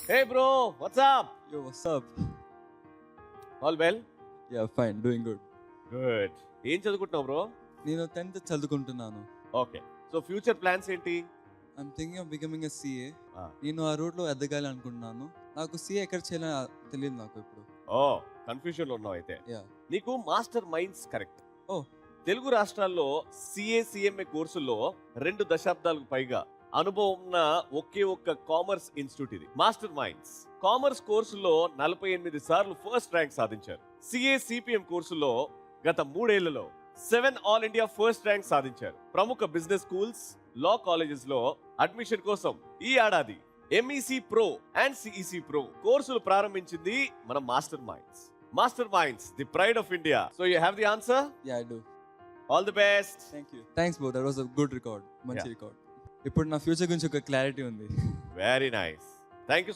Hey bro, what's up? Yo, what's up? All well? Yeah, fine, doing good. Good. ఏం చదువుకుంటున్నావు bro? నేను 10th చదువుకుంటున్నాను. Okay. So future plans ఏంటి? I'm thinking of becoming a CA. Ah. నేను ఆ రూట్లో ఎదగాలి అనుకుంటున్నాను. నాకు సిఏ ఎక్కడ చేయాలో తెలియదు నాకు ఇప్పుడు. ఓ, కన్ఫ్యూజన్ లో ఉన్నావు అయితే. యా. నీకు master minds correct. Oh. Telugu రాష్ట్రాల్లో సిఏ కోర్సుల్లో 2 దశాబ్దాలకు పైగా అనుభవం ఉన్న ఒకే ఒక్క కామర్స్ ఇన్స్టిట్యూట్ ఇది, మాస్టర్ మైండ్స్. కామర్స్ కోర్సుల్లో 48 సార్లు ఫస్ట్ ర్యాంక్ సాధించారు. సిపిఎం కోర్సుల్లో గత 3 ఏళ్లలో 7 ఆల్ ఇండియా ఫస్ట్ ర్యాంక్ సాధించారు. ప్రముఖ బిజినెస్ స్కూల్స్, లా కాలేజెస్ లో అడ్మిషన్ కోసం ఈ ఏడాది MEC pro and CEC pro కోర్సులు ప్రారంభించింది మన master minds. Master minds, the pride of India. So you have the answer. Yeah, I do. All the best. Thanks bro, that was a good record. మంచి record. ఇప్పుడు నా future గురించి ఒక clarity ఉంది. Very nice. Thank you.